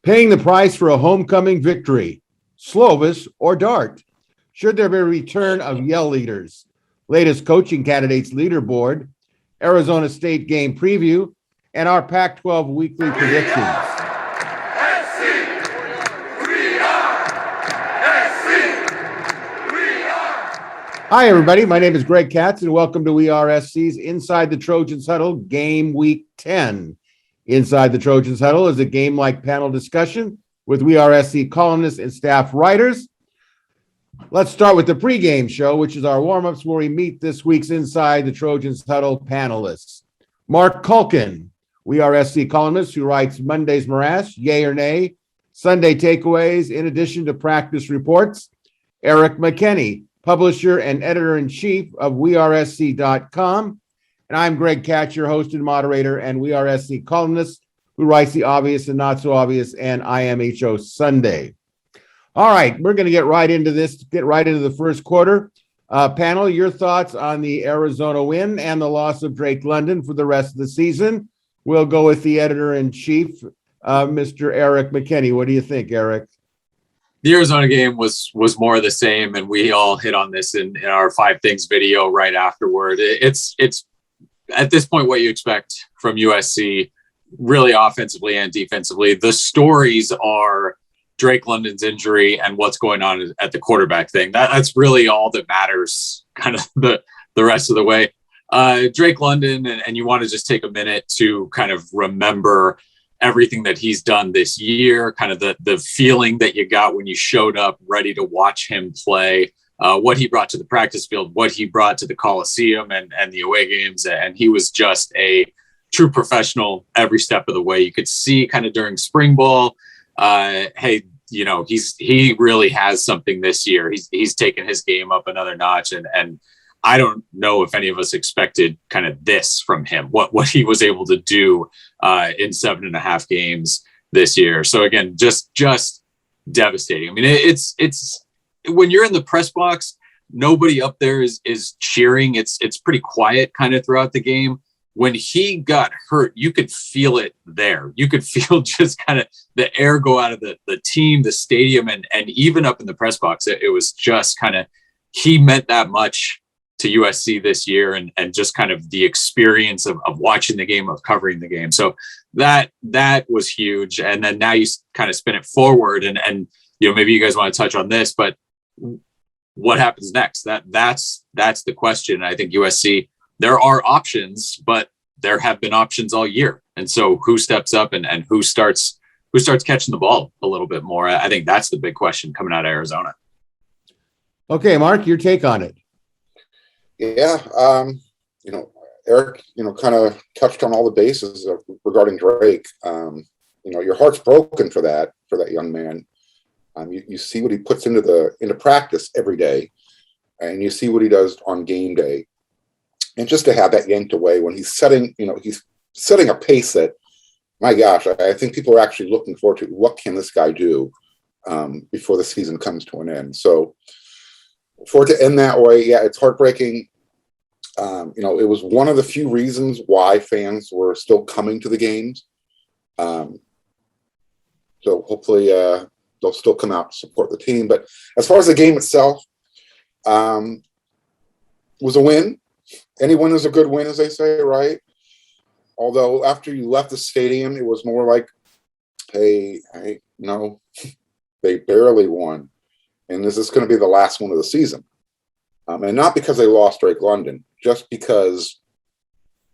Paying the price for a homecoming victory, Slovis or Dart? Should there be a return of yell leaders? Latest coaching candidates leaderboard, Arizona State game preview, and our Pac-12 weekly predictions. Hi, everybody. My name is Greg Katz, and welcome to We Are SC's Inside the Trojans Huddle, Game Week 10. Inside the Trojans Huddle is a game-like panel discussion with We Are SC columnists and staff writers. Let's start with the pregame show, which is our warm-ups where we meet this week's Inside the Trojans Huddle panelists. Mark Culkin, We Are SC columnist who writes Monday's Morass, Yay or Nay, Sunday Takeaways, in addition to practice reports. Eric McKenney, publisher and editor-in-chief of WeAreSC.com. And I'm Greg Katz, your host and moderator, and We Are SC columnist who writes the obvious and not so obvious and IMHO Sunday. All right, we're going to get right into this, get right into the first quarter. Panel, your thoughts on the Arizona win and the loss of Drake London for the rest of the season. We'll go with the editor-in-chief, Mr. Eric McKenney. What do you think, Eric? The Arizona game was more of the same, and we all hit on this in our 5 Things video right afterward. It's at this point what you expect from USC, really offensively and defensively. The stories are Drake London's injury and what's going on at the quarterback thing. That's really all that matters kind of the rest of the way. Drake London, and you want to just take a minute to kind of remember everything that he's done this year, kind of the feeling that you got when you showed up ready to watch him play, what he brought to the practice field, what he brought to the Coliseum and the away games. And he was just a true professional every step of the way. You could see kind of during spring ball, hey, you know, he really has something this year. He's taken his game up another notch, and I don't know if any of us expected kind of this from him, what he was able to do in 7.5 games this year. So again, just devastating. I mean, it's when you're in the press box, nobody up there is cheering. It's pretty quiet kind of throughout the game. When he got hurt, you could feel it there. You could feel just kind of the air go out of the team, the stadium, and even up in the press box. It was just kind of, he meant that much to USC this year, and just kind of the experience of watching the game, of covering the game. So that was huge. And then now you kind of spin it forward, and you know, maybe you guys want to touch on this, but what happens next? That's the question. I think USC, there are options, but there have been options all year. And so who steps up and who starts catching the ball a little bit more? I think that's the big question coming out of Arizona. Okay, Mark, your take on it. Yeah, you know, Eric, you know, kind of touched on all the bases regarding Drake. You know, your heart's broken for that young man. You see what he puts into practice every day, and you see what he does on game day, and just to have that yanked away when he's setting a pace that, my gosh, I think people are actually looking forward to what can this guy do before the season comes to an end. So for it to end that way, yeah, it's heartbreaking. You know, it was one of the few reasons why fans were still coming to the games. So hopefully they'll still come out to support the team. But as far as the game itself, was a win. Any win is a good win, as they say, right? Although after you left the stadium, it was more like, hey, no, they barely won. And this is going to be the last one of the season. And not because they lost Drake London, just because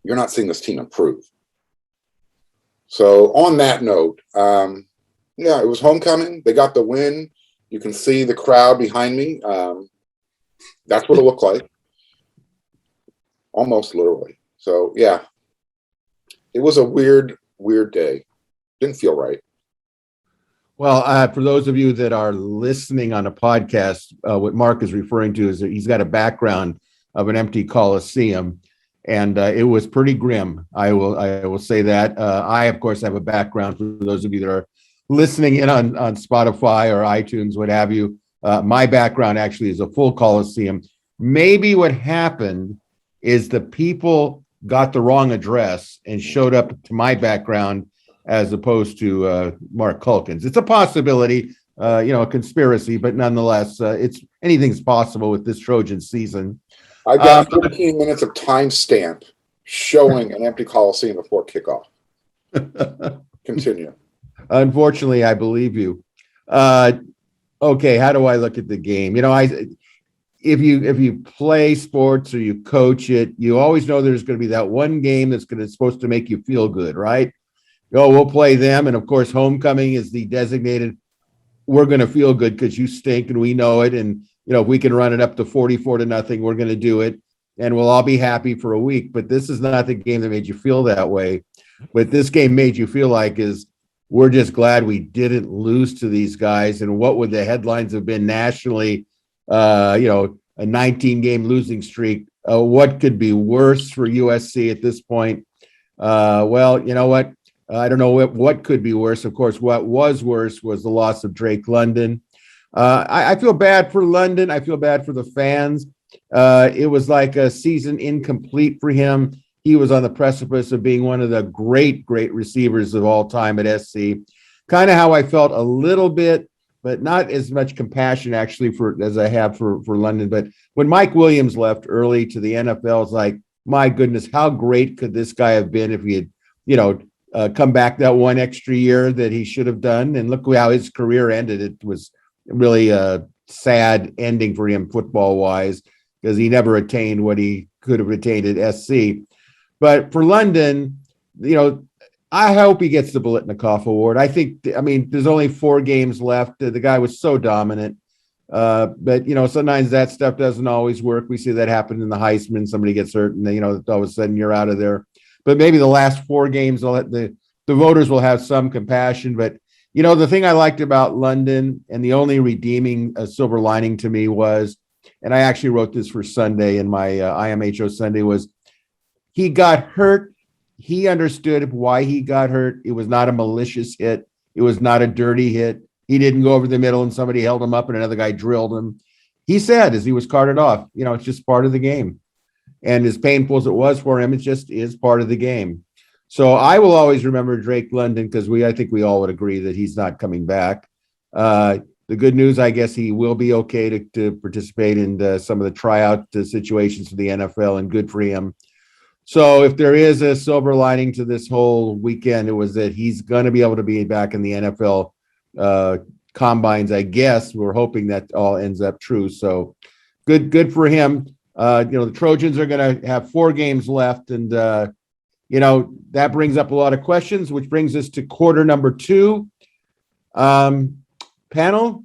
you're not seeing this team improve. So on that note, yeah, it was homecoming. They got the win. You can see the crowd behind me. That's what it looked like. Almost literally. So, yeah, it was a weird day. Didn't feel right. Well, for those of you that are listening on a podcast, what Mark is referring to is that he's got a background of an empty Coliseum, and it was pretty grim. I will say that. I, of course, have a background, for those of you that are listening in on Spotify or iTunes, what have you. My background actually is a full Coliseum. Maybe what happened is the people got the wrong address and showed up to my background as opposed to Mark Culkins. It's a possibility, a conspiracy, but nonetheless, anything's possible with this Trojan season. I got 15 minutes of timestamp showing an empty Coliseum before kickoff. Continue. Unfortunately, I believe you. Okay, how do I look at the game? If you play sports or you coach it, you always know there's going to be that one game that's supposed to make you feel good, right? We'll play them, and of course, homecoming is the designated. We're going to feel good because you stink, and we know it. And if we can run it up to 44-0, we're going to do it, and we'll all be happy for a week. But this is not the game that made you feel that way. What this game made you feel like is we're just glad we didn't lose to these guys. And what would the headlines have been nationally? A 19-game losing streak. What could be worse for USC at this point? Well, you know what? I don't know what could be worse. Of course, what was worse was the loss of Drake London. I feel bad for London. I feel bad for the fans. It was like a season incomplete for him. He was on the precipice of being one of the great receivers of all time at SC. Kind of how I felt a little bit, but not as much compassion actually as I have for London. But when Mike Williams left early to the NFL, it's like, my goodness, how great could this guy have been if he had, come back that one extra year that he should have done? And look how his career ended. It was really a sad ending for him football wise, because he never attained what he could have attained at SC. But for London, I hope he gets the Biletnikoff Award. There's only 4 games left. The guy was so dominant. But sometimes that stuff doesn't always work. We see that happen in the Heisman. Somebody gets hurt and all of a sudden you're out of there. But maybe the last 4 games, the voters will have some compassion. But, the thing I liked about London, and the only redeeming silver lining to me was, and I actually wrote this for Sunday in my IMHO Sunday, was he got hurt. He understood why he got hurt. It was not a malicious hit. It was not a dirty hit. He didn't go over the middle and somebody held him up and another guy drilled him. He said, as he was carted off, it's just part of the game. And as painful as it was for him, it just is part of the game. So I will always remember Drake London, because I think we all would agree that he's not coming back. The good news, I guess he will be okay to participate in some of the tryout situations for the NFL, and good for him. So if there is a silver lining to this whole weekend, it was that he's going to be able to be back in the NFL combines, I guess. We're hoping that all ends up true. So good for him. The Trojans are going to have 4 games left, and that brings up a lot of questions, which brings us to quarter number 2. Panel,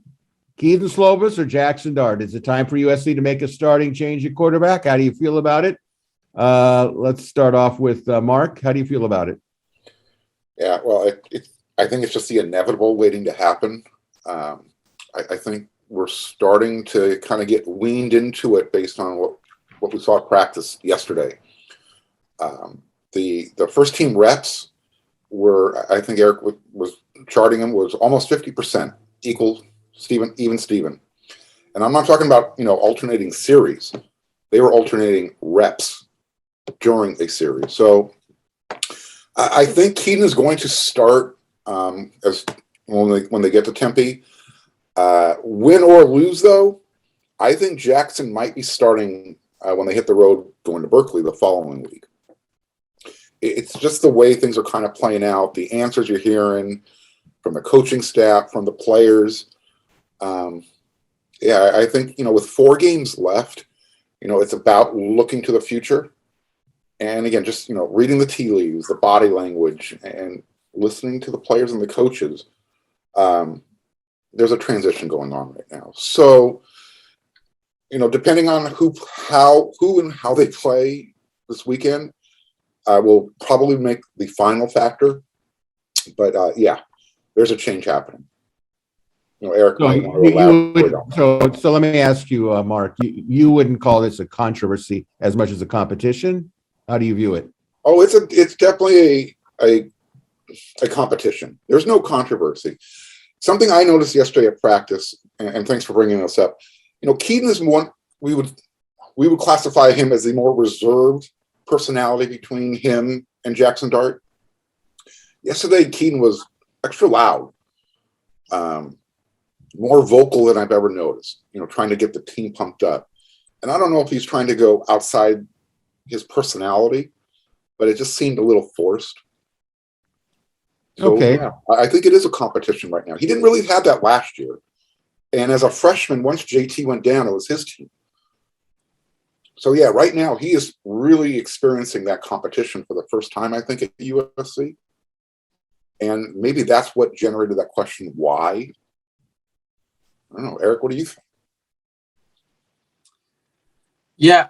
Keaton Slovis or Jackson Dart? Is it time for USC to make a starting change at quarterback? How do you feel about it? Let's start off with Mark. How do you feel about it? Yeah, well, I think it's just the inevitable waiting to happen. I think we're starting to kind of get weaned into it based on what we saw at practice yesterday. The first team reps were, I think Eric was charting them, was almost 50% even Steven. And I'm not talking about, alternating series. They were alternating reps during a series. So I think Keaton is going to start as when they get to Tempe. Win or lose, though, I think Jackson might be starting when they hit the road going to Berkeley the following week. It's just the way things are kind of playing out. The answers you're hearing from the coaching staff, from the players. I think, with 4 games left, it's about looking to the future. And again, just, reading the tea leaves, the body language, and listening to the players and the coaches. There's a transition going on right now. So, depending on who and how they play this weekend, will probably make the final factor. But there's a change happening. Eric might want to elaborate on that. So let me ask you, Mark, you wouldn't call this a controversy as much as a competition? How do you view it? Oh, it's definitely a competition. There's no controversy. Something I noticed yesterday at practice, and thanks for bringing this up. Keaton is one we would classify him as a more reserved personality between him and Jackson Dart. Yesterday, Keaton was extra loud, more vocal than I've ever noticed, trying to get the team pumped up. And I don't know if he's trying to go outside his personality, but it just seemed a little forced. So, Okay. yeah, I think it is a competition right now. He didn't really have that last year. And as a freshman, once JT went down, it was his team. So, yeah, right now he is really experiencing that competition for the first time, I think, at USC. And maybe that's what generated that question, why? I don't know. Eric, what do you think? Yeah,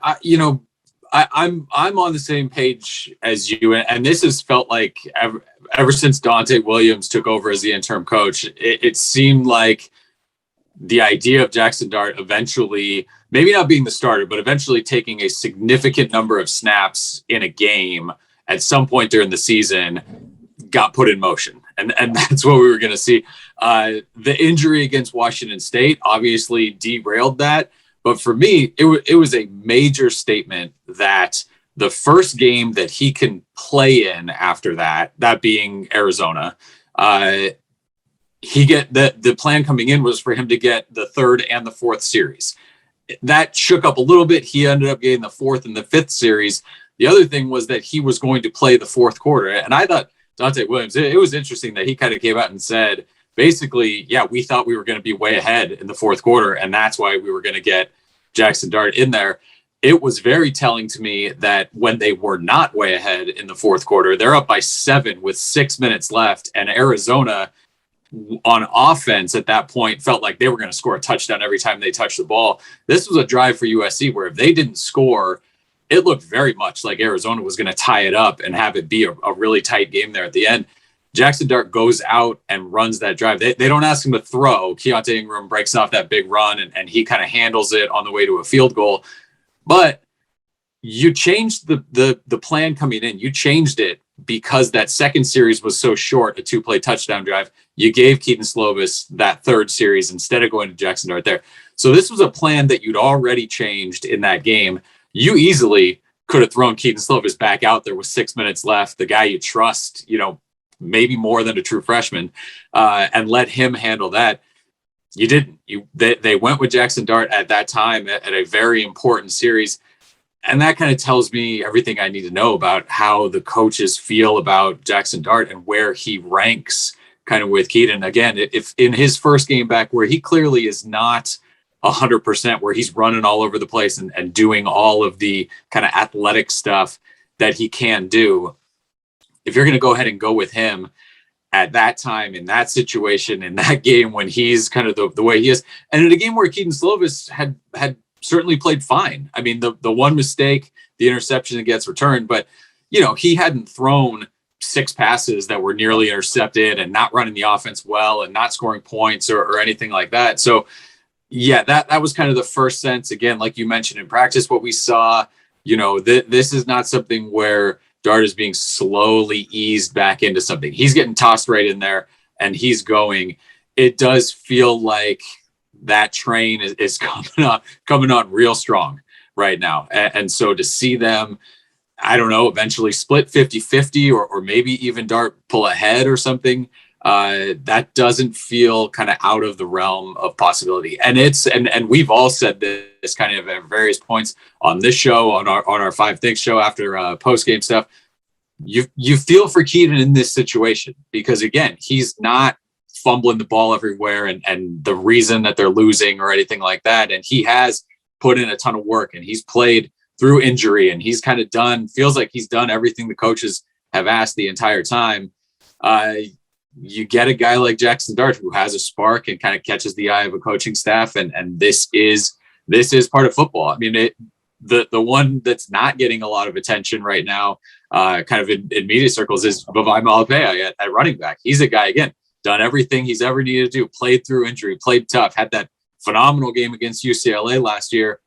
I'm on the same page as you, and this has felt like ever since Dante Williams took over as the interim coach, it seemed like the idea of Jackson Dart eventually, maybe not being the starter, but eventually taking a significant number of snaps in a game at some point during the season got put in motion. And that's what we were going to see. The injury against Washington State obviously derailed that. But for me, it was a major statement that the first game that he can play in after that being Arizona, the plan coming in was for him to get the third and the fourth series. That shook up a little bit. He ended up getting the fourth and the fifth series. The other thing was that he was going to play the fourth quarter. And I thought Dante Williams, it was interesting that he kind of came out and said, basically, yeah, we thought we were going to be way ahead in the fourth quarter, and that's why we were going to get Jackson Dart in there. It was very telling to me that when they were not way ahead in the fourth quarter, they're up by 7 with 6 minutes left, and Arizona on offense at that point felt like they were going to score a touchdown every time they touched the ball. This was a drive for USC where if they didn't score, it looked very much like Arizona was going to tie it up and have it be a really tight game there at the end. Jackson Dart goes out and runs that drive. They don't ask him to throw. Keontae Ingram breaks off that big run, and he kind of handles it on the way to a field goal. But you changed the plan coming in. You changed it because that second series was so short, a 2-play touchdown drive. You gave Keaton Slovis that third series instead of going to Jackson Dart there. So this was a plan that you'd already changed in that game. You easily could have thrown Keaton Slovis back out there with 6 minutes left, the guy you trust, maybe more than a true freshman, and let him handle that. You didn't. They went with Jackson Dart at that time at a very important series. And that kind of tells me everything I need to know about how the coaches feel about Jackson Dart and where he ranks kind of with Keaton. Again, if in his first game back where he clearly is not 100%, where he's running all over the place and doing all of the kind of athletic stuff that he can do, if you're going to go ahead and go with him at that time, in that situation, in that game, when he's kind of the way he is, and in a game where Keaton Slovis had certainly played fine. I mean, the one mistake, the interception that gets returned, but, he hadn't thrown 6 passes that were nearly intercepted and not running the offense well and not scoring points or anything like that. So, yeah, that was kind of the first sense. Again, like you mentioned in practice, what we saw, this is not something where Dart is being slowly eased back into something. He's getting tossed right in there and he's going. It does feel like that train is coming on real strong right now. And so to see them, I don't know, eventually split 50-50 or maybe even Dart pull ahead or something, that doesn't feel kind of out of the realm of possibility. And and we've all said this kind of at various points on this show, on our 5 Things show after post-game stuff. You feel for Keaton in this situation because, again, he's not fumbling the ball everywhere and the reason that they're losing or anything like that. And he has put in a ton of work and he's played through injury and he's kind of feels like he's done everything the coaches have asked the entire time. You get a guy like Jackson Dart who has a spark and kind of catches the eye of a coaching staff. And this is part of football. I mean, the one that's not getting a lot of attention right now, kind of in media circles, is Vavai Malapaya at running back. He's a guy, again, done everything he's ever needed to do, played through injury, played tough, had that phenomenal game against UCLA last year.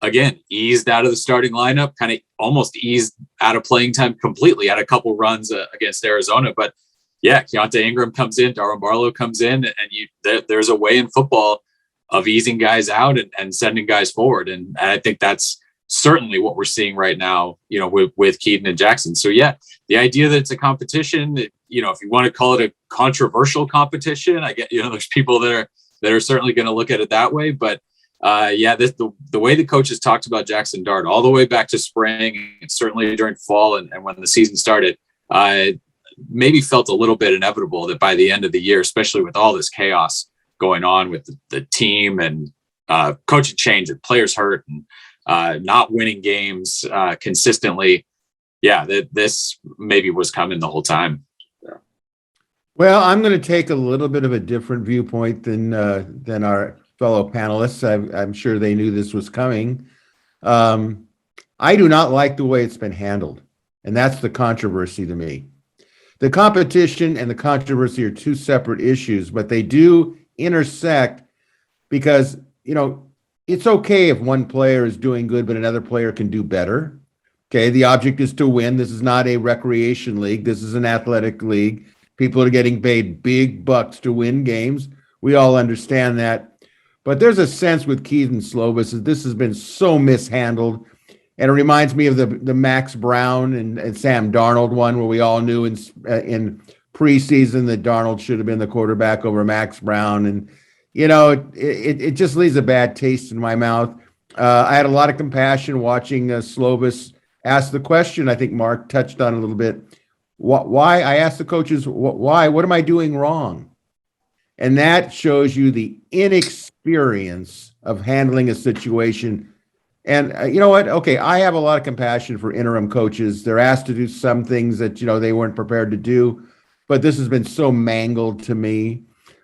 Again, eased out of the starting lineup, kind of almost eased out of playing time completely, had a couple runs against Arizona. But yeah, Keontae Ingram comes in, Darwin Barlow comes in, and there's a way in football of easing guys out and sending guys forward. And I think that's certainly what we're seeing right now, with Keaton and Jackson. So yeah, the idea that it's a competition, if you want to call it a controversial competition, I get, there's people that are certainly going to look at it that way. But the way the coaches talked about Jackson Dart all the way back to spring, and certainly during fall and when the season started, maybe felt a little bit inevitable that by the end of the year, especially with all this chaos going on with the team and coaching change and players hurt and not winning games consistently, that this maybe was coming the whole time. Well, I'm going to take a little bit of a different viewpoint than our fellow panelists. I'm sure they knew this was coming. I do not like the way it's been handled, and that's the controversy to me. The competition and the controversy are two separate issues, but they do intersect because, it's okay if one player is doing good, but another player can do better. Okay, the object is to win. This is not a recreation league. This is an athletic league. People are getting paid big bucks to win games. We all understand that. But there's a sense with Keith and Slovis that this has been so mishandled. And it reminds me of the Max Brown and Sam Darnold one, where we all knew in preseason that Darnold should have been the quarterback over Max Brown. And, it just leaves a bad taste in my mouth. I had a lot of compassion watching Slovis ask the question. I think Mark touched on it a little bit. Why? I asked the coaches, why? What am I doing wrong? And that shows you the inexperience of handling a situation. And you know what? Okay, I have a lot of compassion for interim coaches. They're asked to do some things that, they weren't prepared to do. But this has been so mangled to me.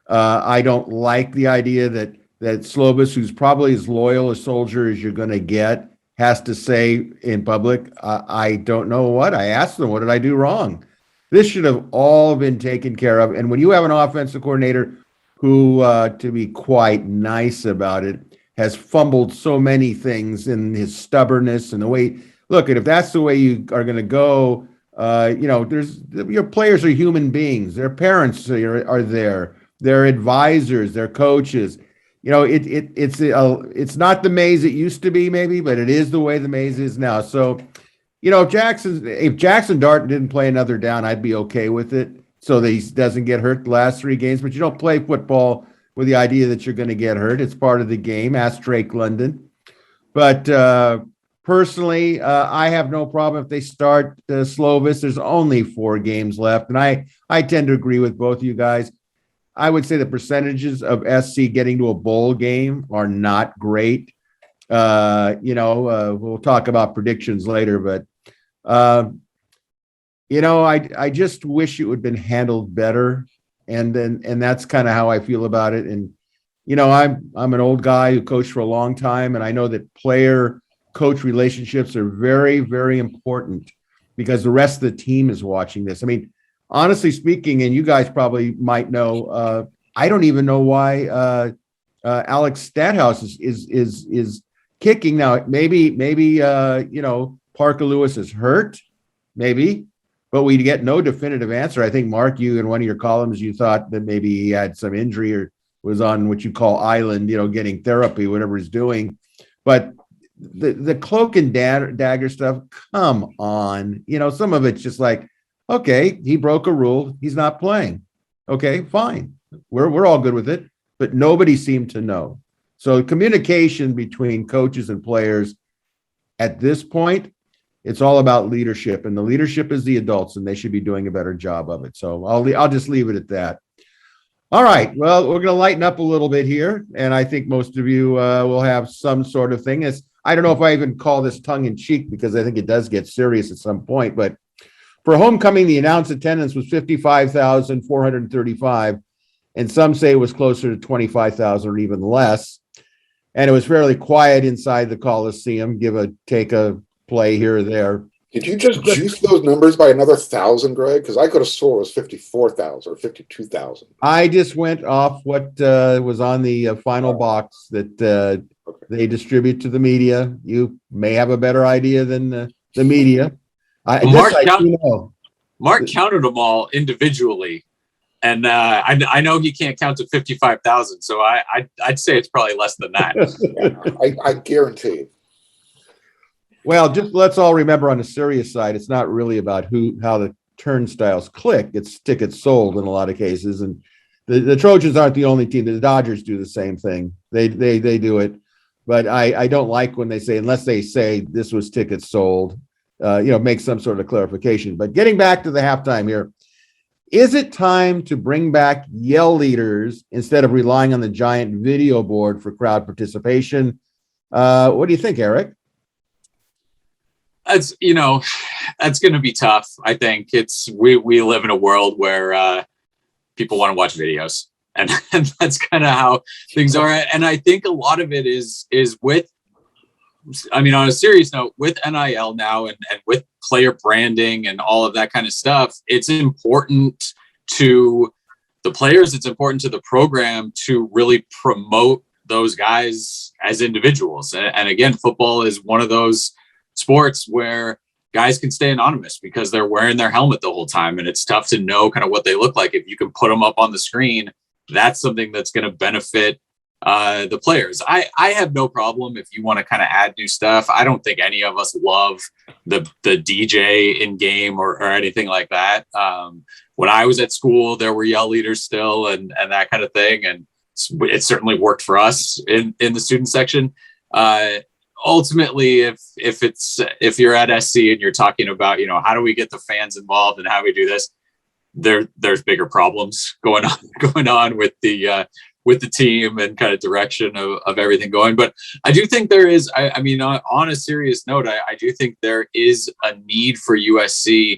I don't like the idea that Slovis, who's probably as loyal a soldier as you're going to get, has to say in public, I don't know what. I asked them, what did I do wrong? This should have all been taken care of. And when you have an offensive coordinator who, to be quite nice about it, has fumbled so many things in his stubbornness and the way, look, if that's the way you are going to go, your players are human beings. Their parents are there. Their advisors, their coaches. It's not the maze it used to be, maybe, but it is the way the maze is now. So, if Jackson Dart didn't play another down, I'd be okay with it, so that he doesn't get hurt the last 3 games. But you don't play football with the idea that you're going to get hurt. It's part of the game. Ask Drake London. But personally, I have no problem if they start Slovis. There's only 4 games left, and I tend to agree with both of you guys. I would say the percentages of SC getting to a bowl game are not great. We'll talk about predictions later, but I just wish it would have been handled better. And that's kind of how I feel about it. And, I'm an old guy who coached for a long time, and I know that player-coach relationships are very, very important because the rest of the team is watching this. I mean, honestly speaking, and you guys probably might know, I don't even know why Alex Stathouse is kicking now. Maybe Parker Lewis is hurt, maybe, but we get no definitive answer. I think Mark, you in one of your columns, you thought that maybe he had some injury or was on what you call island, getting therapy, whatever he's doing. But the cloak and dagger stuff, come on, some of it's just like, okay, he broke a rule. He's not playing. Okay, fine. We're all good with it, but nobody seemed to know. So communication between coaches and players at this point, it's all about leadership, and the leadership is the adults, and they should be doing a better job of it. So I'll just leave it at that. All right. Well, we're going to lighten up a little bit here, and I think most of you will have some sort of thing. I don't know if I even call this tongue in cheek because I think it does get serious at some point, but for homecoming, the announced attendance was 55,435, and some say it was closer to 25,000 or even less. And it was fairly quiet inside the Coliseum, take a play here or there. Did you just juice those numbers by another 1,000, Greg? Because I could have swore it was 54,000 or 52,000. I just went off what was on the final box that they distribute to the media. You may have a better idea than the media. Mark counted them all individually, and I know he can't count to 55,000, so I'd say it's probably less than that. I guarantee. Well, just let's all remember on the serious side, it's not really about how the turnstiles click, it's tickets sold in a lot of cases. And the Trojans aren't the only team. The Dodgers do the same thing. They do it. But I don't like when they say, unless they say this was tickets sold, make some sort of clarification. But getting back to the halftime here, is it time to bring back yell leaders instead of relying on the giant video board for crowd participation? What do you think, Eric? That's going to be tough. I think we live in a world where people want to watch videos, and that's kind of how things are. And I think a lot of it is with, on a serious note, with NIL now and with player branding and all of that kind of stuff, it's important to the players. It's important to the program to really promote those guys as individuals. And again, football is one of those sports where guys can stay anonymous because they're wearing their helmet the whole time. And it's tough to know kind of what they look like. If you can put them up on the screen, that's something that's going to benefit the players. I have no problem if you want to kind of add new stuff. I don't think any of us love the DJ in game or anything like that. When I was at school, there were yell leaders still and that kind of thing. And it certainly worked for us in the student section. Ultimately, if you're at SC and you're talking about, how do we get the fans involved and how we do this, there's bigger problems going on with the team and kind of direction of everything going. But I do think there is, on a serious note, I do think there is a need for USC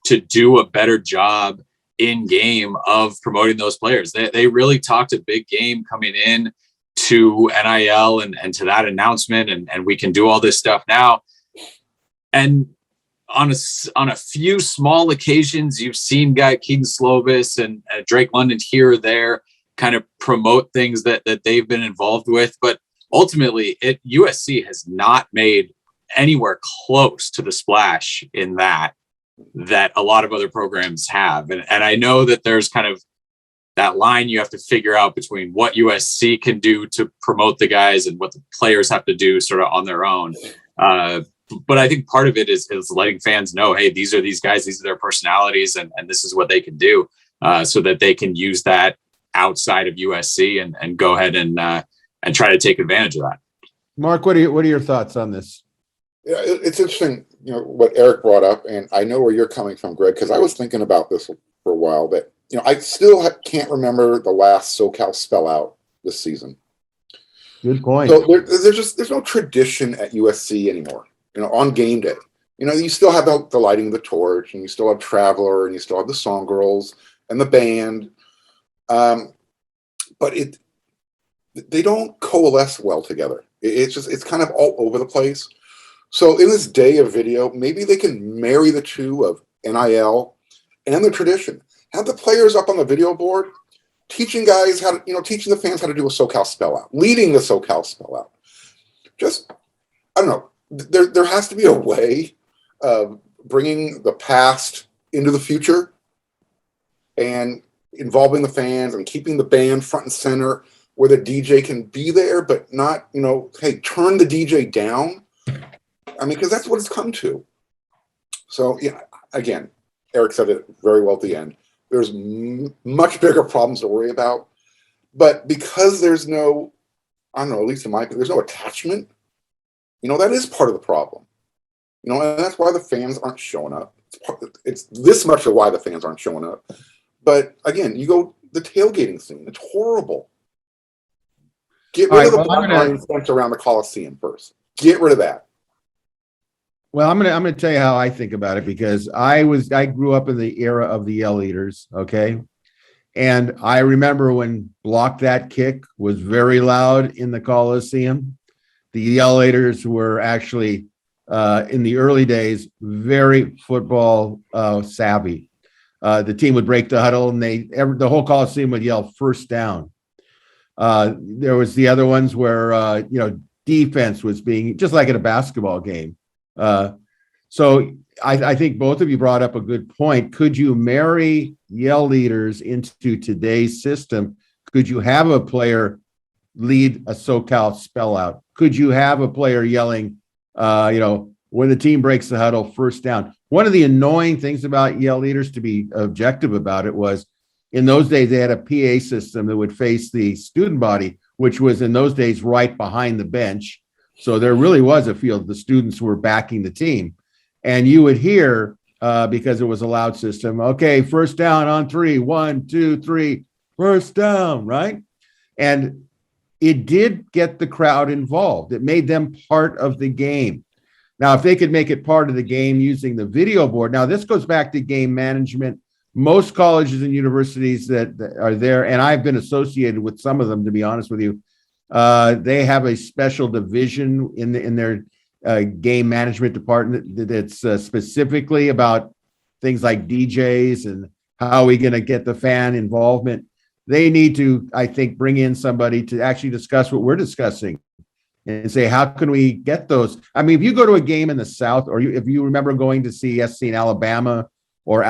to do a better job in game of promoting those players. They really talked a big game coming in to NIL and to that announcement, and we can do all this stuff now. And on a few small occasions, you've seen Guy Keaton Slovis and Drake London here or there kind of promote things that they've been involved with. But ultimately, USC has not made anywhere close to the splash in that a lot of other programs have. And I know that there's kind of that line you have to figure out between what USC can do to promote the guys and what the players have to do sort of on their own. But I think part of it is letting fans know, hey, these are these guys, these are their personalities, and this is what they can do, so that they can use that outside of USC and go ahead and try to take advantage of that. Mark, what are your thoughts on this? Yeah, it's interesting, what Eric brought up, and I know where you're coming from, Greg, because I was thinking about this for a while. That I still can't remember the last SoCal spell out this season. Good point. So there's no tradition at USC anymore. On game day, you still have the lighting of the torch, and you still have Traveler, and you still have the Song Girls and the band. But they don't coalesce well together. It's kind of all over the place. So in this day of video, maybe they can marry the two of NIL and the tradition. Have the players up on the video board, teaching guys how to, teaching the fans how to do a SoCal spell out, leading the SoCal spell out. Just, I don't know. There has to be a way of bringing the past into the future and involving the fans and keeping the band front and center where the DJ can be there, but not, hey, turn the DJ down. Because that's what it's come to. So, again, Eric said it very well at the end. There's much bigger problems to worry about. But because there's no, at least in my opinion, there's no attachment, that is part of the problem. And that's why the fans aren't showing up. It's this much of why the fans aren't showing up. But again, you go the tailgating scene. It's horrible. Get rid of the black line fence around the Coliseum first. Get rid of that. Well, I'm gonna tell you how I think about it, because I grew up in the era of the yell leaders, okay? And I remember when Block That Kick was very loud in the Coliseum. The yell leaders were actually in the early days very football savvy. The team would break the huddle and the whole Coliseum would yell first down. There was the other ones where defense was being just like at a basketball game. So I think both of you brought up a good point. Could you marry yell leaders into today's system? Could you have a player lead a SoCal spell out? Could you have a player yelling, when the team breaks the huddle, first down? one of the annoying things about Yale leaders, to be objective about it, was in those days they had a PA system that would face the student body, which was in those days right behind the bench. So there really was a field. The students were backing the team. And you would hear, because it was a loud system, okay, first down on 3, 1, 2, 3, first down, right? And it did get the crowd involved. It made them part of the game. Now, if they could make it part of the game using the video board, now this goes back to game management. Most colleges and universities that are there, and I've been associated with some of them, to be honest with you, they have a special division in their game management department that's specifically about things like DJs and how are we going to get the fan involvement. They need to, I think, bring in somebody to actually discuss what we're discussing and say, how can we get those? I mean, if you go to a game in the South, or if you remember going to see SC in Alabama or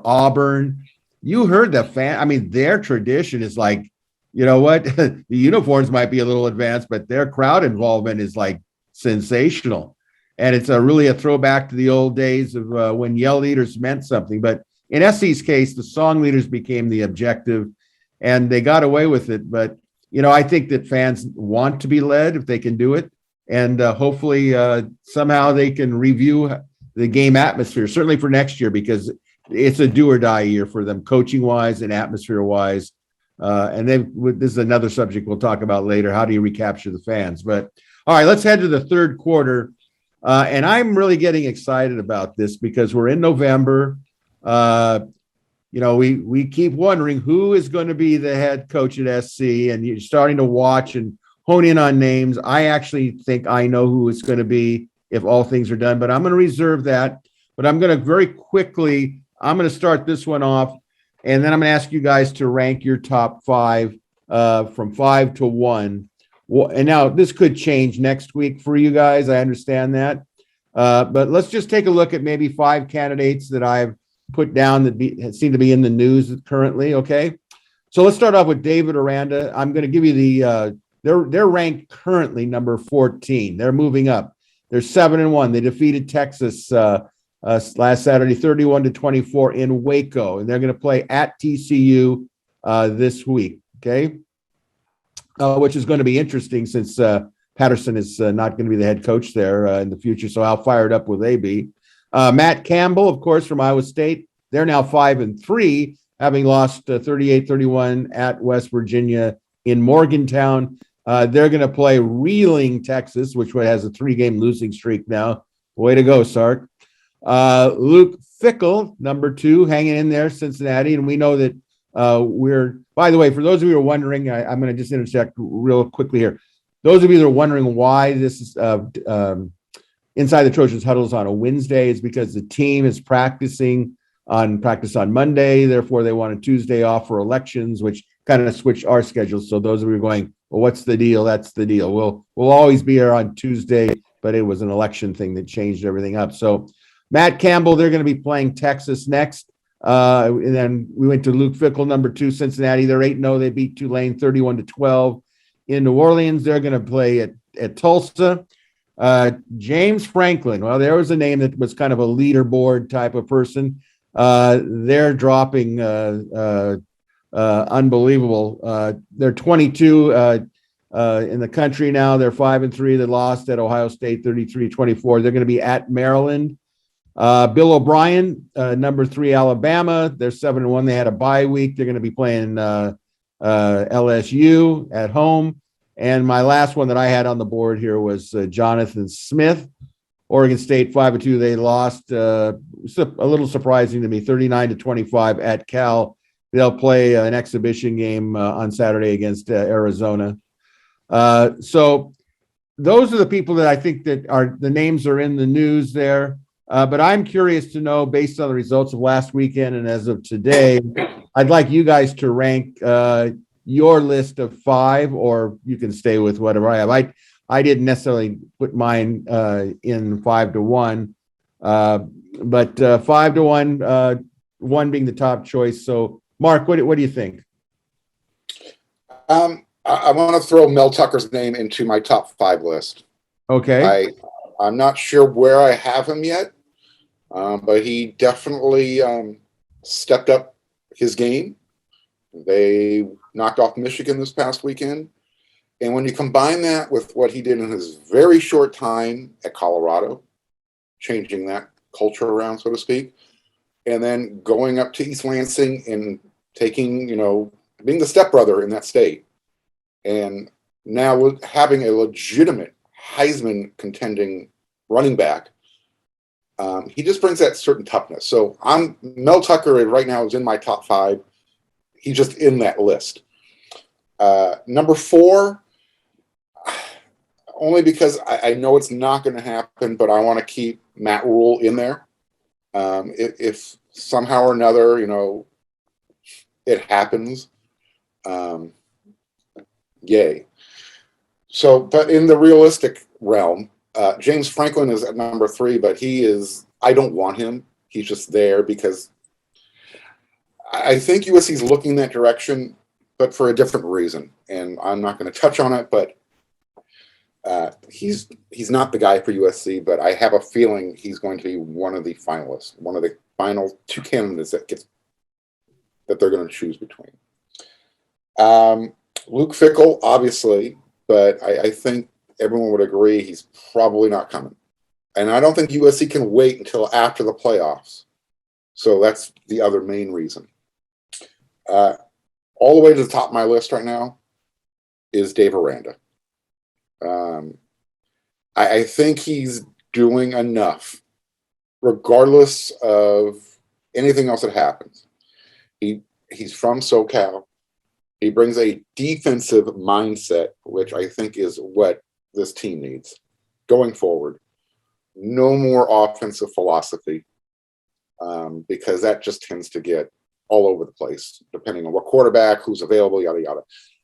Auburn, you heard the fan. I mean, their tradition is like, you know what? The uniforms might be a little advanced, but their crowd involvement is like sensational. And it's really a throwback to the old days of when Yell leaders meant something. But in SC's case, the song leaders became the objective and they got away with it. But, you know, I think that fans want to be led if they can do it. And hopefully somehow they can review the game atmosphere, certainly for next year, because it's a do or die year for them, coaching wise and atmosphere wise. And then this is another subject we'll talk about later. How do you recapture the fans? But all right, let's head to the third quarter. And I'm really getting excited about this because we're in November. You know, we keep wondering who is going to be the head coach at SC, and you're starting to watch and hone in on names. I actually think I know who it's going to be if all things are done, but I'm going to reserve that. But I'm going to very quickly, I'm going to start this one off, and then I'm going to ask you guys to rank your top 5 from 5 to 1. And now this could change next week for you guys. I understand that. But let's just take a look at maybe 5 candidates that I've put down that seem to be in the news currently. Okay. So let's start off with David Aranda. I'm going to give you they're ranked currently number 14. They're moving up. They're 7-1. They defeated Texas last Saturday, 31-24 in Waco. And they're going to play at TCU this week. Okay. Which is going to be interesting since Patterson is not going to be the head coach there in the future. So how fired up will they be? Matt Campbell, of course, from Iowa State. They're now 5-3, having lost 38-31 at West Virginia in Morgantown. They're going to play reeling Texas, which has a 3-game losing streak now. Way to go, Sark. Luke Fickell, number 2, hanging in there, Cincinnati. And we know that by the way, for those of you who are wondering, I'm going to just interject real quickly here. Those of you that are wondering why this is Inside the Trojans Huddle is on a Wednesday is because the team is practice on Monday. Therefore, they want a Tuesday off for elections, which kind of switched our schedules. So those of you going, well, what's the deal? That's the deal. We'll always be here on Tuesday, but it was an election thing that changed everything up. So Matt Campbell, they're going to be playing Texas next. And then we went to Luke Fickell, number 2, Cincinnati. They're 8-0. They beat Tulane 31-12. In New Orleans, they're going to play at Tulsa. James Franklin. Well, there was a name that was kind of a leaderboard type of person. They're dropping unbelievable. They're 22 in the country now. They're 5-3. They lost at Ohio State 33-24. They're going to be at Maryland. Bill O'Brien, number 3, Alabama. They're 7-1. They had a bye week. They're going to be playing LSU at home. And my last one that I had on the board here was Jonathan Smith, Oregon State 5-2. They lost, a little surprising to me, 39-25 at Cal. They'll play an exhibition game on Saturday against Arizona. So those are the people that I think that the names are in the news there. But I'm curious to know, based on the results of last weekend and as of today, I'd like you guys to rank your list of 5, or you can stay with whatever I have. I didn't necessarily put mine in 5-1, but 5-1, 1 being the top choice. So, Mark, what do you think? I want to throw Mel Tucker's name into my top 5 list. Okay. I'm not sure where I have him yet. But he definitely stepped up his game. They knocked off Michigan this past weekend. And when you combine that with what he did in his very short time at Colorado, changing that culture around, so to speak, and then going up to East Lansing and taking, being the stepbrother in that state, and now having a legitimate Heisman contending running back, he just brings that certain toughness. So Mel Tucker right now is in my top 5. He's just in that list. Number 4, only because I know it's not going to happen, but I want to keep Matt Rule in there. If somehow or another, it happens, yay. So, but in the realistic realm, James Franklin is at number 3, but I don't want him. He's just there because I think USC is looking that direction, but for a different reason. And I'm not going to touch on it, but he's not the guy for USC, but I have a feeling he's going to be one of the finalists, one of the final 2 candidates that they're going to choose between. Luke Fickell, obviously, but I think everyone would agree he's probably not coming. And I don't think USC can wait until after the playoffs. So that's the other main reason. All the way to the top of my list right now is Dave Aranda. I think he's doing enough, regardless of anything else that happens. He's from SoCal. He brings a defensive mindset, which I think is what this team needs going forward. No more offensive philosophy, because that just tends to get all over the place, depending on what quarterback, who's available, yada, yada.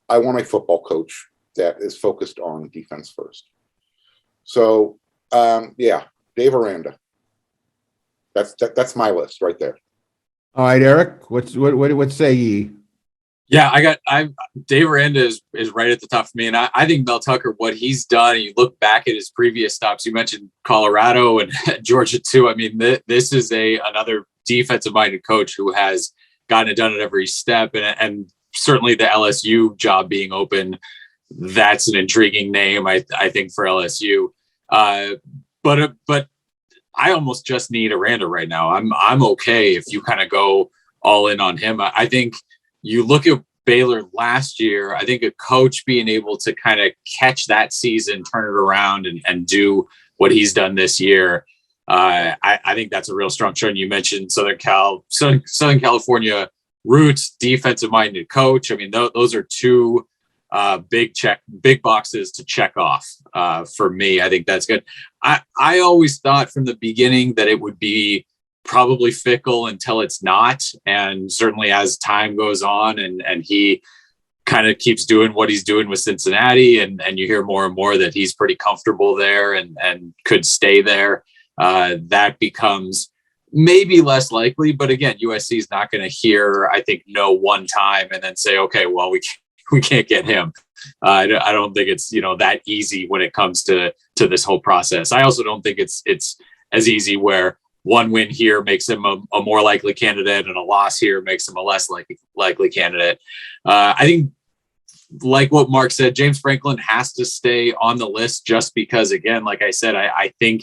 I want a football coach that is focused on defense first. So, Dave Aranda. That's my list right there. All right, Eric, what say ye? Yeah, Dave Aranda is right at the top for me. And I think Mel Tucker, what he's done, you look back at his previous stops, you mentioned Colorado and Georgia too. I mean, this is another defensive minded coach who has gotten it done at every step. And certainly the LSU job being open, that's an intriguing name, I think, for LSU. But I almost just need Aranda right now. I'm okay if you kind of go all in on him. I think you look at Baylor last year, I think a coach being able to kind of catch that season, turn it around and do what he's done this year. I think that's a real strong show. And you mentioned Southern California roots, defensive minded coach. I mean, those are 2 big boxes to check off for me. I think that's good. I always thought from the beginning that it would be probably Fickell until it's not. And certainly as time goes on and he kind of keeps doing what he's doing with Cincinnati and you hear more and more that he's pretty comfortable there and could stay there, that becomes maybe less likely. But again, USC is not going to hear, I think, no one time and then say, okay, well, we can't get him. I don't think it's, that easy when it comes to this whole process. I also don't think it's as easy where one win here makes him a more likely candidate and a loss here makes him a less likely candidate. I think, like what Mark said, James Franklin has to stay on the list just because, again, like I said, I think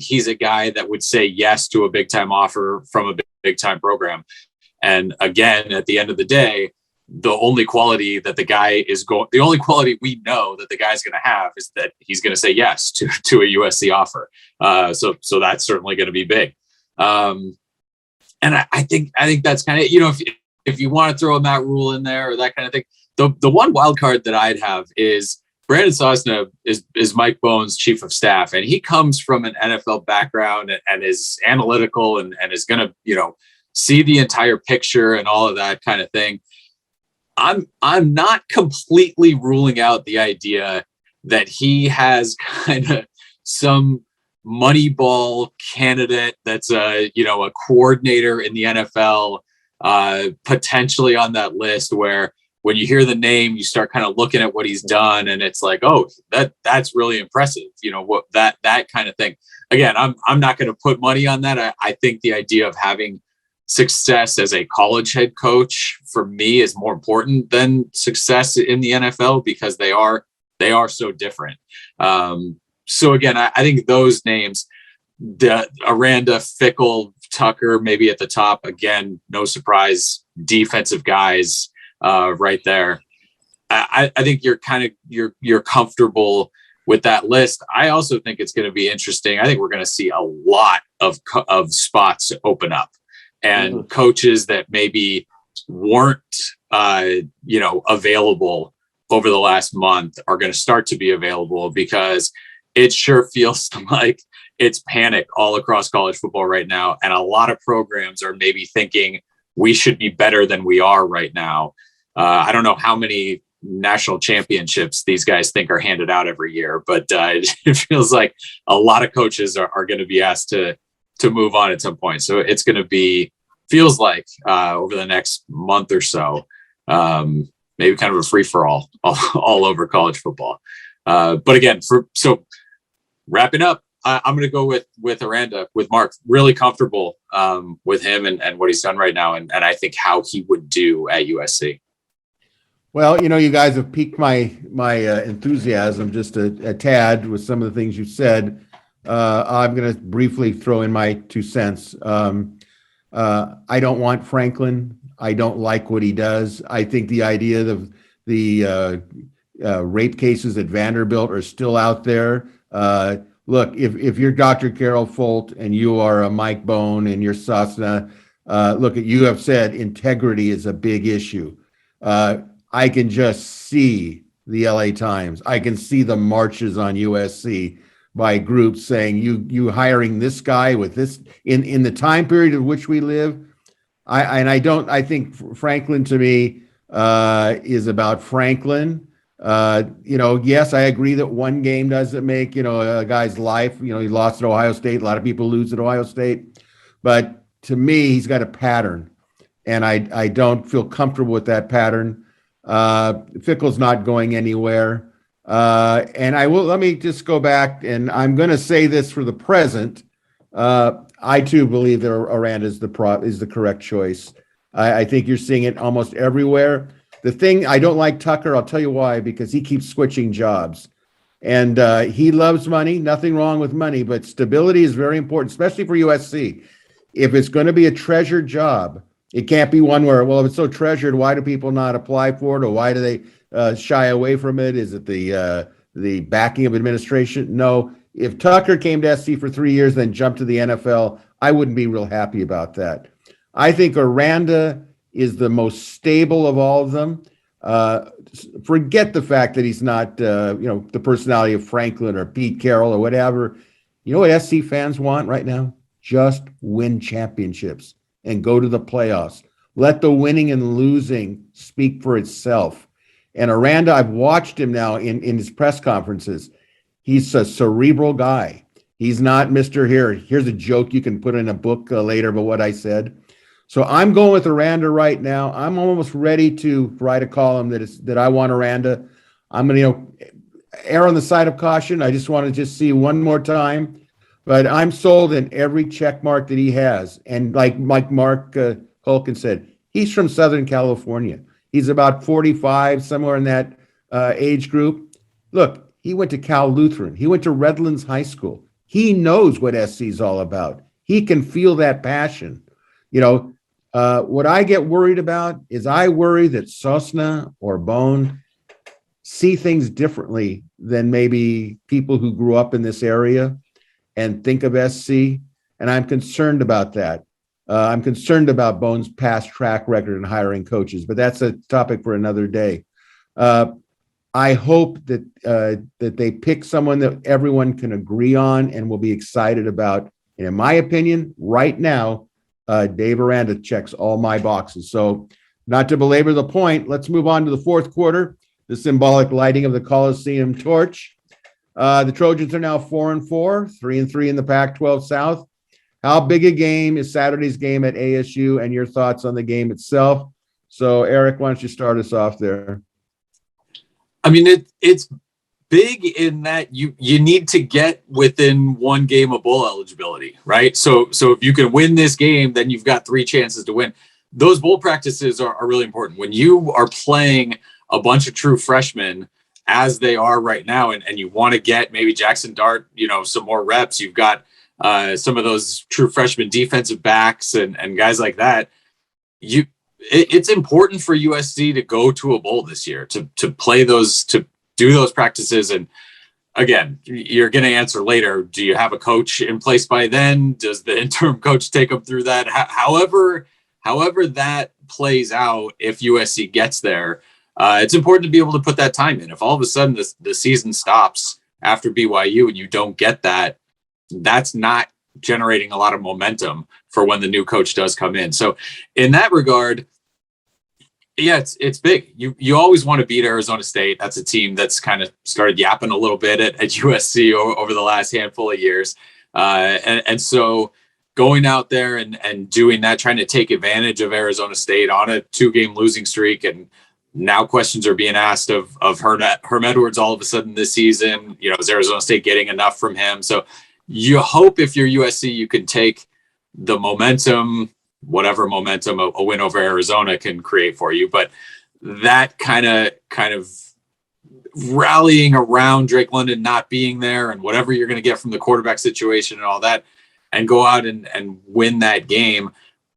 he's a guy that would say yes to a big time offer from a big time program. And again, at the end of the day, the only quality we know that the guy's going to have is that he's going to say yes to a USC offer. So that's certainly going to be big. And I think that's kind of, if you want to throw a Matt Rule in there or that kind of thing, the one wild card that I'd have is Brandon Sosna is Mike Bohn's chief of staff, and he comes from an NFL background and is analytical and is going to, see the entire picture and all of that kind of thing. I'm not completely ruling out the idea that he has kind of some Moneyball candidate that's a coordinator in the NFL, potentially on that list where when you hear the name, you start kind of looking at what he's done, and it's like, oh, that's really impressive. What that kind of thing. Again, I'm not going to put money on that. I think the idea of having success as a college head coach for me is more important than success in the NFL, because they are so different. So again, I think those names, the Aranda, Fickle, Tucker, maybe at the top. Again, no surprise, defensive guys right there. I think you're comfortable with that list. I also think it's going to be interesting. I think we're going to see a lot of spots open up, and coaches that maybe weren't available over the last month are going to start to be available, because it sure feels like it's panic all across college football right now. And a lot of programs are maybe thinking we should be better than we are right now. I don't know how many national championships these guys think are handed out every year, but it feels like a lot of coaches are going to be asked to move on at some point. So it's going to feels like over the next month or so, maybe kind of a free for all over college football. But again, so wrapping up, I'm going to go with Aranda, with Mark. Really comfortable with him and what he's done right now, and I think how he would do at USC. Well, you guys have piqued my enthusiasm just a tad with some of the things you said. I'm going to briefly throw in my 2 cents. I don't want Franklin. I don't like what he does. I think the idea of the rape cases at Vanderbilt are still out there. Look, if you're Dr. Carol Folt and you are a Mike Bone and you're Sosna, look, you have said integrity is a big issue. I can just see the LA Times. I can see the marches on USC by groups saying you hiring this guy with this in the time period in which we live. I think Franklin to me is about Franklin. Yes, I agree that one game doesn't make, a guy's life. He lost at Ohio State. A lot of people lose at Ohio State. But to me, he's got a pattern. And I don't feel comfortable with that pattern. Fickle's not going anywhere. And let me just go back, and I'm going to say this for the present. I too believe that Aranda is the correct choice. I think you're seeing it almost everywhere. The thing I don't like Tucker, I'll tell you why, because he keeps switching jobs, and he loves money. Nothing wrong with money, but stability is very important, especially for USC. If it's going to be a treasured job, it can't be one where, well, if it's so treasured, why do people not apply for it, or why do they shy away from it? Is it the backing of administration? No. If Tucker came to SC for 3 years, then jumped to the NFL, I wouldn't be real happy about that. I think Aranda is the most stable of all of them. Forget the fact that he's not, the personality of Franklin or Pete Carroll or whatever. You know what SC fans want right now? Just win championships and go to the playoffs. Let the winning and losing speak for itself. And Aranda, I've watched him now in his press conferences. He's a cerebral guy. He's not Mr. Here's a joke you can put in a book later about what I said. So I'm going with Aranda right now. I'm almost ready to write a column that I want Aranda. I'm going to err on the side of caution. I just want to see one more time. But I'm sold in every check mark that he has. And like Mark Culkin said, he's from Southern California. He's about 45, somewhere in that age group. Look, he went to Cal Lutheran. He went to Redlands High School. He knows what SC is all about. He can feel that passion. What I get worried about is I worry that Sosna or Bone see things differently than maybe people who grew up in this area and think of SC. And I'm concerned about that. I'm concerned about Bone's past track record in hiring coaches, but that's a topic for another day. I hope that they pick someone that everyone can agree on and will be excited about. And in my opinion, right now, Dave Aranda checks all my boxes. So not to belabor the point, let's move on to the fourth quarter, the symbolic lighting of the Coliseum torch. The Trojans are now 4-4, 3-3 in the Pac-12 South. How big a game is Saturday's game at ASU, and your thoughts on the game itself? So, Eric, why don't you start us off there? I mean, it's big in that you need to get within one game of bowl eligibility, right? So if you can win this game, then you've got 3 chances to win. Those bowl practices are really important. When you are playing a bunch of true freshmen as they are right now, and you want to get maybe Jackson Dart, some more reps, you've got some of those true freshman defensive backs and guys like that. It's important for USC to go to a bowl this year, to play those, to do those practices. And again, you're going to answer later, do you have a coach in place by then? Does the interim coach take them through that? However that plays out, if USC gets there, it's important to be able to put that time in. If all of a sudden the season stops after BYU and you don't get that, that's not generating a lot of momentum for when the new coach does come in. So in that regard, yeah, it's big. You always want to beat Arizona State. That's a team that's kind of started yapping a little bit at USC over the last handful of years. And so going out there and doing that, trying to take advantage of Arizona State on a 2-game losing streak. And now questions are being asked of Herm Edwards all of a sudden this season. Is Arizona State getting enough from him? So you hope if you're USC, you can take the momentum, whatever momentum a win over Arizona can create for you. But that kind of rallying around Drake London not being there and whatever you're going to get from the quarterback situation and all that, and go out and win that game.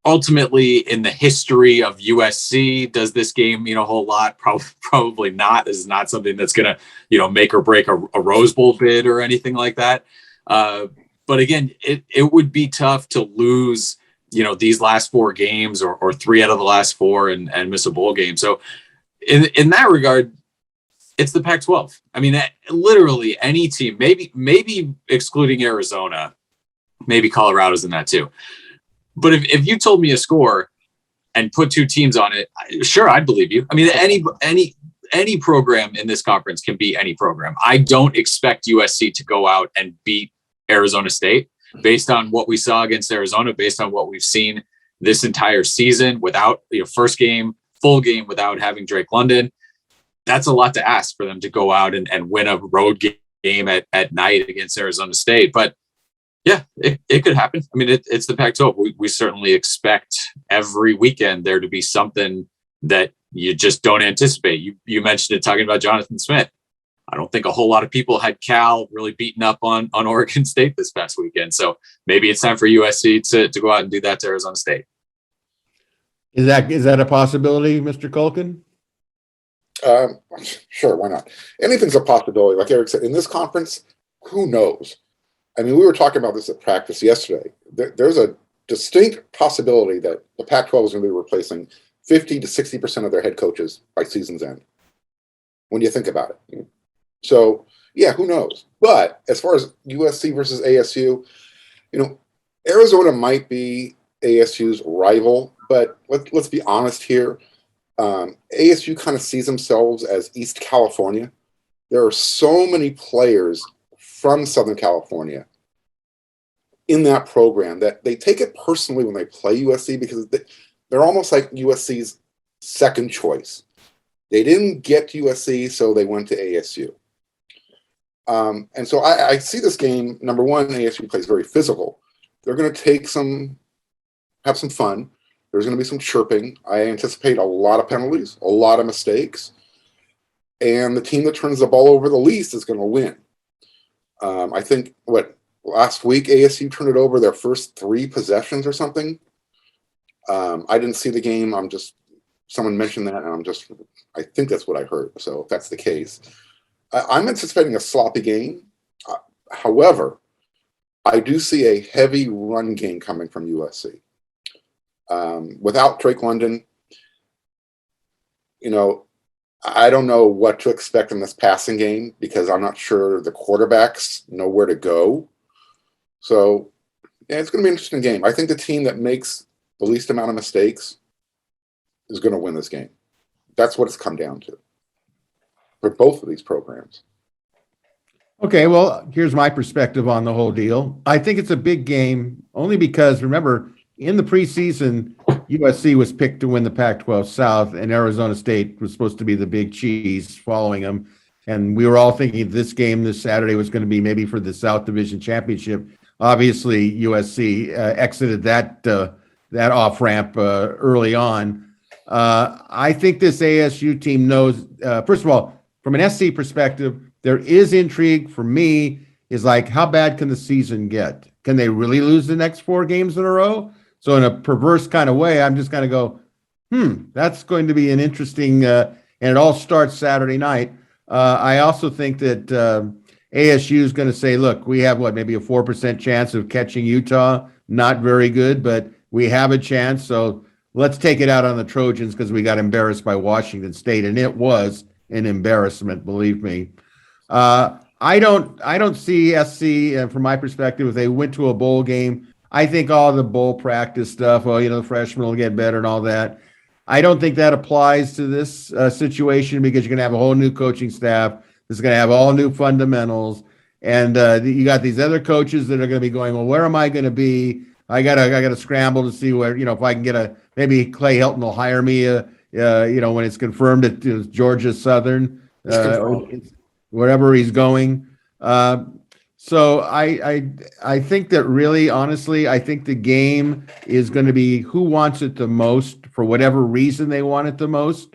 Ultimately, in the history of USC, does this game mean a whole lot? Probably not. This is not something that's going to, make or break a Rose Bowl bid or anything like that. But again, it would be tough to lose, these last 4 games or 3 out of the last 4 and miss a bowl game. So in that regard, it's the Pac-12. I mean, literally any team, maybe excluding Arizona, maybe Colorado's in that too. But if you told me a score and put 2 teams on it, sure, I'd believe you. I mean, any program in this conference can beat any program. I don't expect USC to go out and beat Arizona State based on what we saw against Arizona, based on what we've seen this entire season without full game without having Drake London. That's a lot to ask for them to go out and win a road game at night against Arizona State. But yeah, it could happen. I mean, it's the Pac-12. We certainly expect every weekend there to be something that you just don't anticipate. You mentioned it talking about Jonathan Smith. I don't think a whole lot of people had Cal really beaten up on Oregon State this past weekend. So maybe it's time for USC to go out and do that to Arizona State. Is that a possibility, Mr. Culkin? Sure, why not? Anything's a possibility. Like Eric said, in this conference, who knows? I mean, we were talking about this at practice yesterday. There's a distinct possibility that the Pac-12 is going to be replacing 50 to 60% of their head coaches by season's end. When you think about it. So, yeah, who knows? But as far as USC versus ASU, Arizona might be ASU's rival, but let's be honest here. ASU kind of sees themselves as East California. There are so many players from Southern California in that program that they take it personally when they play USC because they're almost like USC's second choice. They didn't get USC, so they went to ASU. And so I see this game, number one, ASU plays very physical. They're going to have some fun. There's going to be some chirping. I anticipate a lot of penalties, a lot of mistakes. And the team that turns the ball over the least is going to win. I think, last week ASU turned it over their first 3 possessions or something. I didn't see the game. Someone mentioned that, and I think that's what I heard. So if that's the case, I'm anticipating a sloppy game. However, I do see a heavy run game coming from USC. Without Drake London, I don't know what to expect in this passing game because I'm not sure the quarterbacks know where to go. So, yeah, it's going to be an interesting game. I think the team that makes the least amount of mistakes is going to win this game. That's what it's come down to for both of these programs. Okay, well, here's my perspective on the whole deal. I think it's a big game only because, remember, in the preseason, USC was picked to win the Pac-12 South, and Arizona State was supposed to be the big cheese following them. And we were all thinking this game this Saturday was going to be maybe for the South Division Championship. Obviously, USC exited that off ramp early on. I think this ASU team knows. First of all, from an SC perspective, there is intrigue for me. Is like, how bad can the season get? Can they really lose the next 4 games in a row? So in a perverse kind of way, I'm just going to go, that's going to be an interesting, and it all starts Saturday night. I also think that ASU is going to say, look, we have maybe a 4% chance of catching Utah. Not very good, but we have a chance. So let's take it out on the Trojans because we got embarrassed by Washington State, and it was an embarrassment, believe me. I don't see SC, from my perspective, if they went to a bowl game. I think all the bowl practice stuff, the freshmen will get better and all that. I don't think that applies to this situation because you're going to have a whole new coaching staff. This is going to have all new fundamentals. And you got these other coaches that are going to be going, well, where am I going to be? I gotta scramble to see where, if I can get maybe Clay Helton will hire me, when it's confirmed at Georgia Southern, or wherever he's going. So I think that really, honestly, I think the game is going to be who wants it the most for whatever reason they want it the most.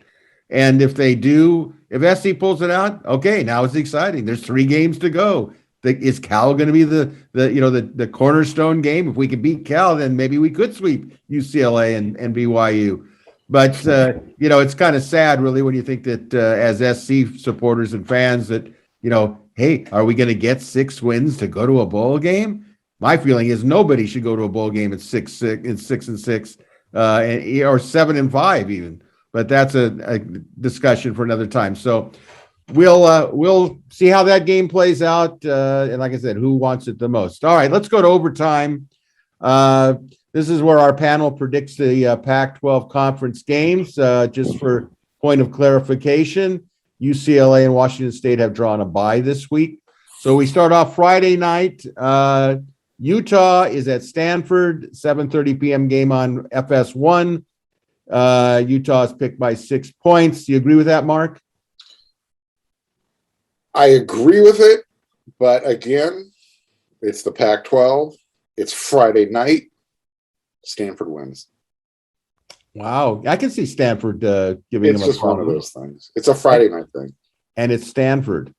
And if they do, if SC pulls it out, okay, now it's exciting. There's 3 games to go. Is Cal going to be the cornerstone game? If we could beat Cal, then maybe we could sweep UCLA and BYU. But, it's kind of sad, really, when you think that as SC supporters and fans that, hey, are we going to get 6 wins to go to a bowl game? My feeling is nobody should go to a bowl game at 6-6, or 7-5 even. But that's a discussion for another time. So we'll see how that game plays out. And like I said, who wants it the most? All right, let's go to overtime. This is where our panel predicts the Pac-12 conference games. Just for point of clarification, UCLA and Washington State have drawn a bye this week. So we start off Friday night. Utah is at Stanford, 7:30 p.m. game on FS1. Utah is picked by 6 points. Do you agree with that, Mark? I agree with it, but again, it's the Pac-12. It's Friday night. Stanford wins. Wow, I can see Stanford giving them a just one of those things. It's a Friday night thing, and it's Stanford.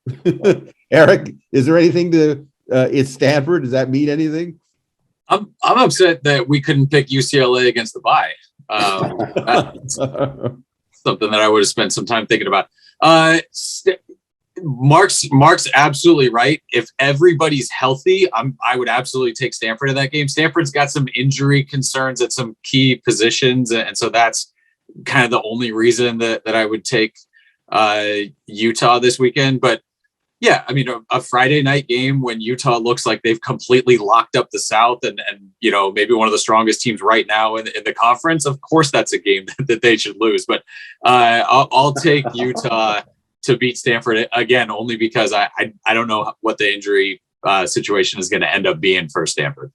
Eric, is there anything to? It's Stanford. Does that mean anything? I'm upset that we couldn't pick UCLA against the bye. That's something that I would have spent some time thinking about. Mark's absolutely right. If everybody's healthy, I would absolutely take Stanford in that game. Stanford's got some injury concerns at some key positions, and so that's kind of the only reason that I would take Utah this weekend. But yeah, I mean, a Friday night game when Utah looks like they've completely locked up the South and maybe one of the strongest teams right now in the conference, of course that's a game that they should lose. But I'll take Utah to beat Stanford again, only because I don't know what the injury situation is going to end up being for Stanford.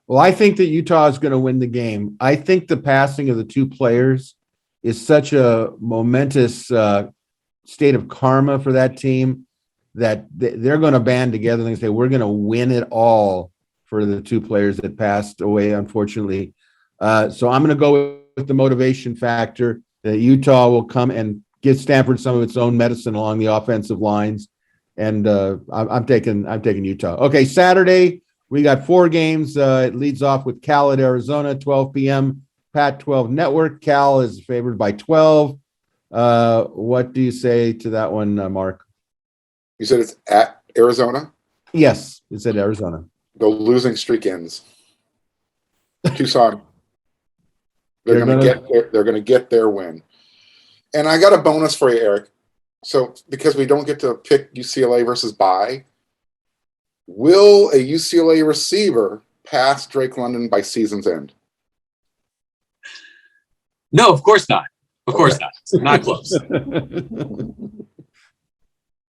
Well, I think that Utah is going to win the game. I think the passing of the 2 players is such a momentous state of karma for that team that they're going to band together and say, we're going to win it all for the 2 players that passed away, unfortunately. So I'm going to go with the motivation factor that Utah will come and give Stanford some of its own medicine along the offensive lines. And I'm taking Utah. Okay, Saturday, we got 4 games. It leads off with Cal at Arizona, 12 p.m. Pac-12 Network. Cal is favored by 12. What do you say to that one, Mark? You said it's at Arizona? Yes, it's at Arizona. The losing streak ends. Tucson. They're going to get their win. And I got a bonus for you, Eric. So because we don't get to pick UCLA versus bye, will a UCLA receiver pass Drake London by season's end? No, of course not. Of course not. It's not close.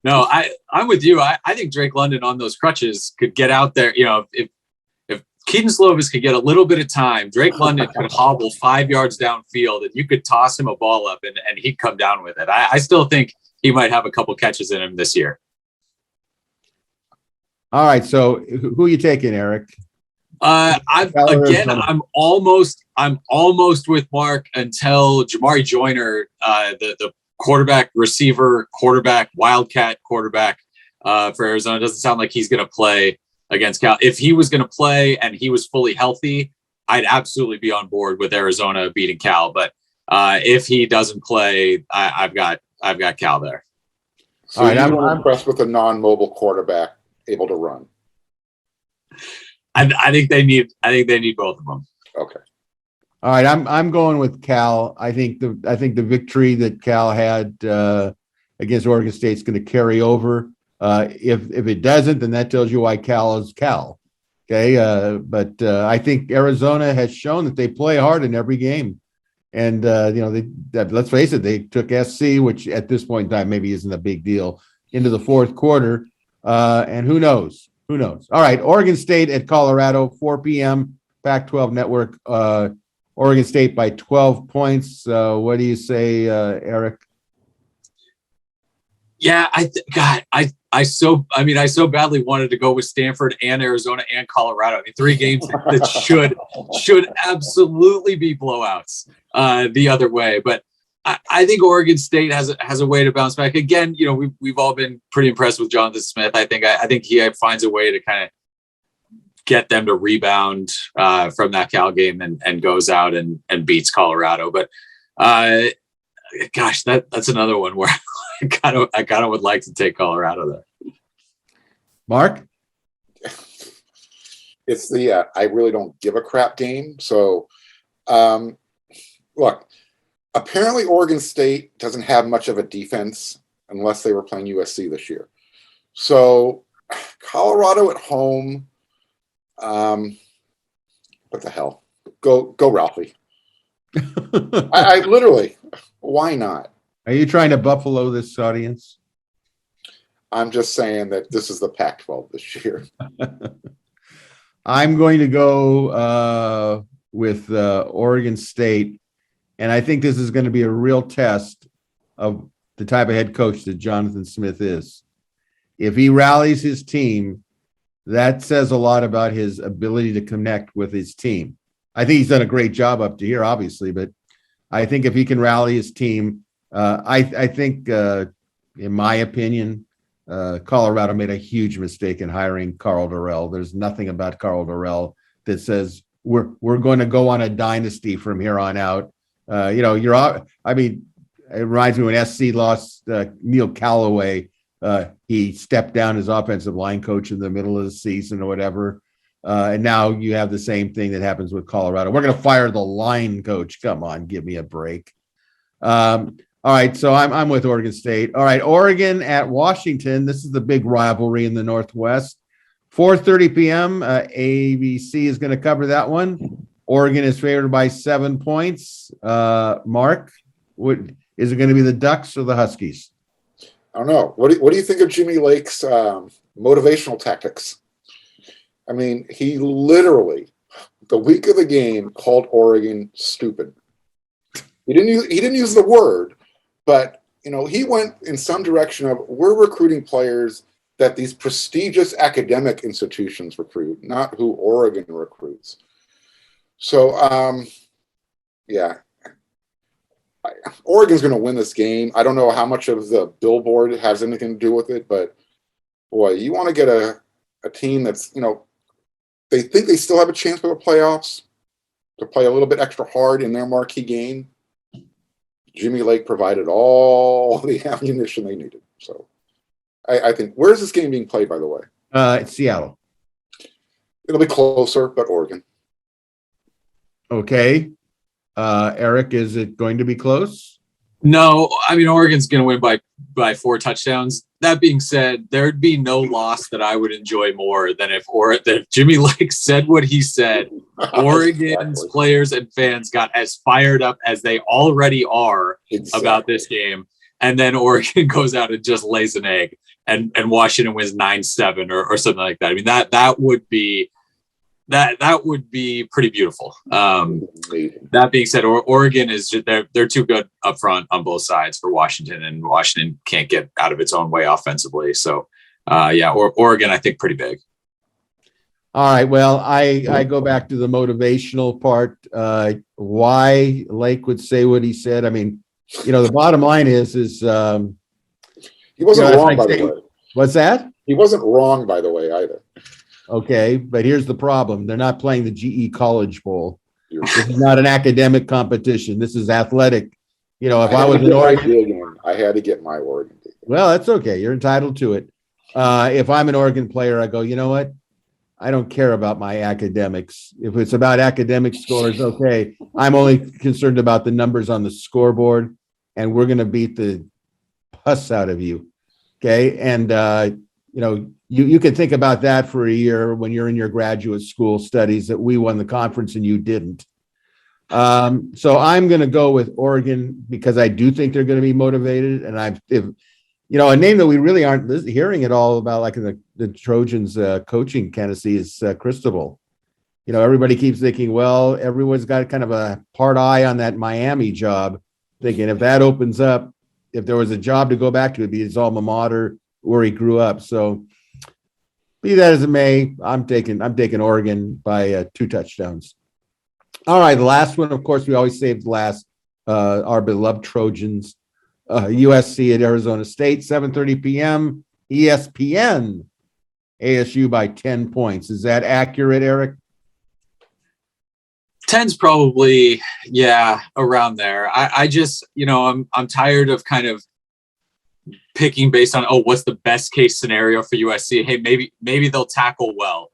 No, I'm with you. I think Drake London on those crutches could get out there. If Keaton Slovis could get a little bit of time. Drake London could hobble 5 yards downfield, and you could toss him a ball up, and he'd come down with it. I still think he might have a couple catches in him this year. All right. So who are you taking, Eric? I'm almost with Mark until Jamari Joyner, the quarterback, receiver, quarterback, wildcat quarterback for Arizona. Doesn't sound like he's going to play against Cal. If he was going to play and he was fully healthy, I'd absolutely be on board with Arizona beating Cal. But if he doesn't play, I've got Cal there. So all right, I'm impressed with a non-mobile quarterback able to run. I think they need both of them. Okay. All right, I'm going with Cal. I think the victory that Cal had against Oregon State is going to carry over. If it doesn't, then that tells you why Cal is Cal. Okay, but I think Arizona has shown that they play hard in every game, and let's face it, they took SC, which at this point in time maybe isn't a big deal, into the fourth quarter, and who knows? Who knows? All right, Oregon State at Colorado, 4 p.m. Pac-12 Network. Oregon State by 12 points. What do you say, Eric? Yeah, I so badly wanted to go with Stanford and Arizona and Colorado. I mean, 3 games that should absolutely be blowouts the other way. But I think Oregon State has a way to bounce back. Again, we've all been pretty impressed with Jonathan Smith. I think he finds a way to kind of get them to rebound from that Cal game and goes out and beats Colorado. But gosh, that's another one where I kind of would like to take Colorado there. Mark? It's the I really don't give a crap game. So, look, apparently Oregon State doesn't have much of a defense unless they were playing USC this year. So, Colorado at home. What the hell? Go, Ralphie. I literally. Why not? Are you trying to buffalo this audience? I'm just saying that this is the Pac-12 this year. I'm going to go with Oregon State, and I think this is going to be a real test of the type of head coach that Jonathan Smith is. If he rallies his team, that says a lot about his ability to connect with his team. I think he's done a great job up to here, obviously, but I think if he can rally his team, I think, in my opinion, Colorado made a huge mistake in hiring Karl Dorrell. There's nothing about Karl Dorrell that says we're going to go on a dynasty from here on out. It reminds me when SC lost Neil Callaway. He stepped down as offensive line coach in the middle of the season or whatever. And now you have the same thing that happens with Colorado. We're going to fire the line coach. Come on, give me a break. All right, so I'm with Oregon State. All right, Oregon at Washington. This is the big rivalry in the Northwest. 4:30 p.m. ABC is going to cover that one. Oregon is favored by 7 points. Mark, is it going to be the Ducks or the Huskies? I don't know. What do you think of Jimmy Lake's motivational tactics? I mean, he literally, the week of the game, called Oregon stupid. He didn't use the word, but he went in some direction of we're recruiting players that these prestigious academic institutions recruit, not who Oregon recruits. So, yeah, Oregon's going to win this game. I don't know how much of the billboard has anything to do with it, but boy, you want to get a team that's, they think they still have a chance for the playoffs to play a little bit extra hard in their marquee game. Jimmy Lake provided all the ammunition they needed. So I think, where's this game being played, by the way? It's Seattle. It'll be closer, but Oregon. Okay. Eric, is it going to be close? No, I mean, Oregon's going to win by 4 touchdowns. That being said, there'd be no loss that I would enjoy more than if Jimmy Lake said what he said. Oregon's players and fans got as fired up as they already are about this game. And then Oregon goes out and just lays an egg and Washington wins 9-7 or something like that. I mean, that would be that would be pretty beautiful. That being said, Oregon is just, they're too good up front on both sides for Washington, and Washington can't get out of its own way offensively. So, Oregon, I think pretty big. All right. Well, I go back to the motivational part. Why Lake would say what he said. I mean, the bottom line is he wasn't wrong, by the way. What's that? He wasn't wrong, by the way, either. Okay, but here's the problem. They're not playing the GE College Bowl. This is not an academic competition. This is athletic. If I was an Oregon, I had to get my Oregon. Well, that's okay. You're entitled to it. If I'm an Oregon player, I go, you know what? I don't care about my academics. If it's about academic scores, okay. I'm only concerned about the numbers on the scoreboard, and we're going to beat the pus out of you. Okay. And, you can think about that for a year when you're in your graduate school studies that we won the conference and you didn't. So I'm going to go with Oregon because I do think they're going to be motivated. And a name that we really aren't hearing at all about, like in the Trojans coaching candidacy, is Cristobal. Everybody keeps thinking, well, everyone's got kind of a part eye on that Miami job, thinking if that opens up, if there was a job to go back to, it'd be his alma mater where he grew up. So be that as it may, I'm taking Oregon by 2 touchdowns. All right, the last one, of course, we always save the last. Our beloved Trojans, USC at Arizona State, 7:30 p.m. ESPN, ASU by 10 points. Is that accurate, Eric? 10's probably, around there. I just, I'm tired of kind of picking based on, what's the best case scenario for USC? Hey, maybe they'll tackle well.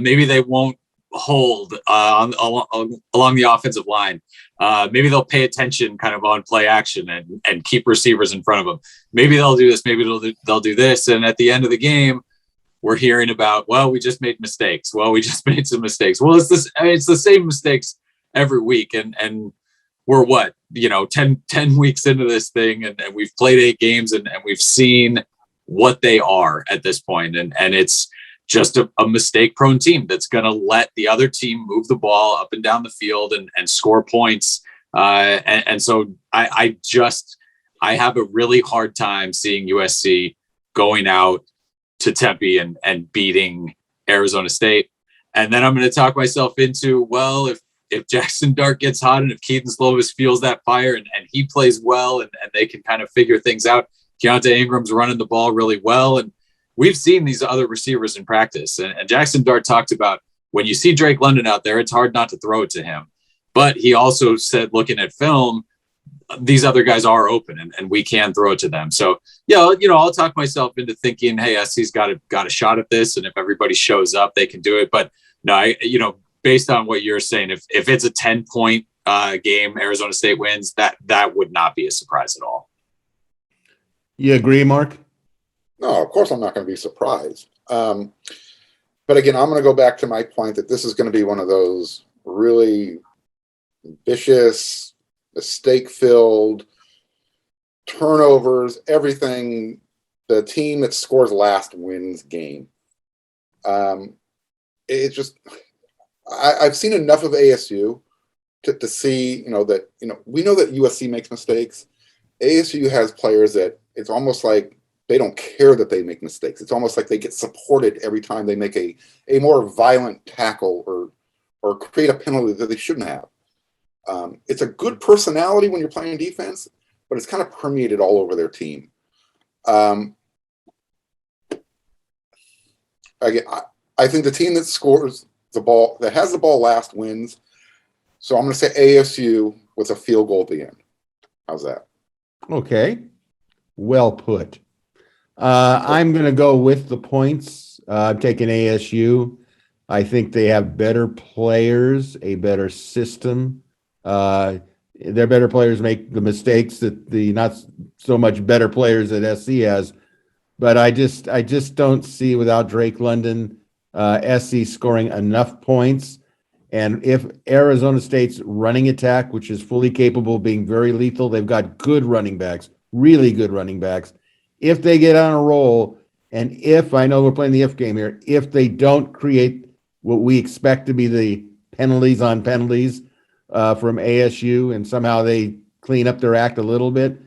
Maybe they won't hold along the offensive line. Maybe they'll pay attention kind of on play action and keep receivers in front of them. Maybe they'll do this. Maybe they'll do this. And at the end of the game, we're hearing about, we just made mistakes. We just made some mistakes. Well, it's the same mistakes every week. And we're 10 weeks into this thing, and we've played 8 games and we've seen what they are at this point. And it's just a mistake prone team that's going to let the other team move the ball up and down the field and score points. And so I have a really hard time seeing USC going out to Tempe and beating Arizona State. And then I'm going to talk myself into, if Jackson Dart gets hot and if Keaton Slovis feels that fire and he plays well and they can kind of figure things out, Keontae Ingram's running the ball really well. And we've seen these other receivers in practice. And Jackson Dart talked about when you see Drake London out there, it's hard not to throw it to him. But he also said, looking at film, these other guys are open and we can throw it to them. So, I'll talk myself into thinking, hey, SC's got a shot at this. And if everybody shows up, they can do it. But no, based on what you're saying, if it's a 10-point game, Arizona State wins, that would not be a surprise at all. You agree, Mark? No, of course I'm not going to be surprised. But again, I'm going to go back to my point that this is going to be one of those really vicious, mistake-filled, turnovers, everything. The team that scores last wins game. It's just, I've seen enough of ASU to see, that, we know that USC makes mistakes. ASU has players that it's almost like they don't care that they make mistakes. It's almost like they get supported every time they make a more violent tackle or create a penalty that they shouldn't have. It's a good personality when you're playing defense, but it's kind of permeated all over their team. Again, I think the team that scores the ball, that has the ball last, wins. So I'm going to say ASU with a field goal at the end. How's that? Okay. Well put. I'm going to go with the points. I'm taking ASU. I think they have better players, a better system. Their better players make the mistakes that the not so much better players that SC has. But I just don't see, without Drake London, SC scoring enough points. And if Arizona State's running attack, which is fully capable of being very lethal, they've got good running backs, really good running backs. If they get on a roll, and if, I know we're playing the if game here, if they don't create what we expect to be the penalties on penalties from ASU, and somehow they clean up their act a little bit,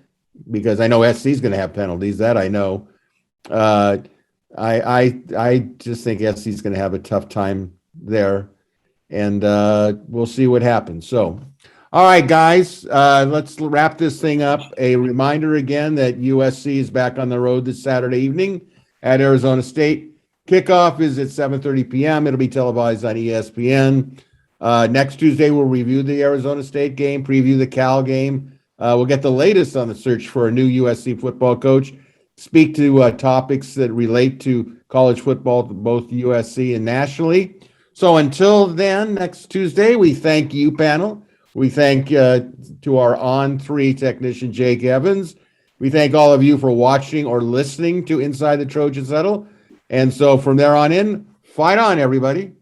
because I know SC is going to have penalties, that I know. I just think SC is going to have a tough time there, and we'll see what happens. So, all right, guys, let's wrap this thing up. A reminder again that USC is back on the road this Saturday evening at Arizona State. Kickoff is at 7:30 p.m. It'll be televised on ESPN. Next Tuesday, we'll review the Arizona State game, preview the Cal game. We'll get the latest on the search for a new USC football coach, speak to topics that relate to college football, both USC and nationally. So until then, next Tuesday, we thank you, panel. We thank to our On3 technician, Jake Evans. We thank all of you for watching or listening to Inside the Trojans Huddle. And so from there on in, fight on, everybody.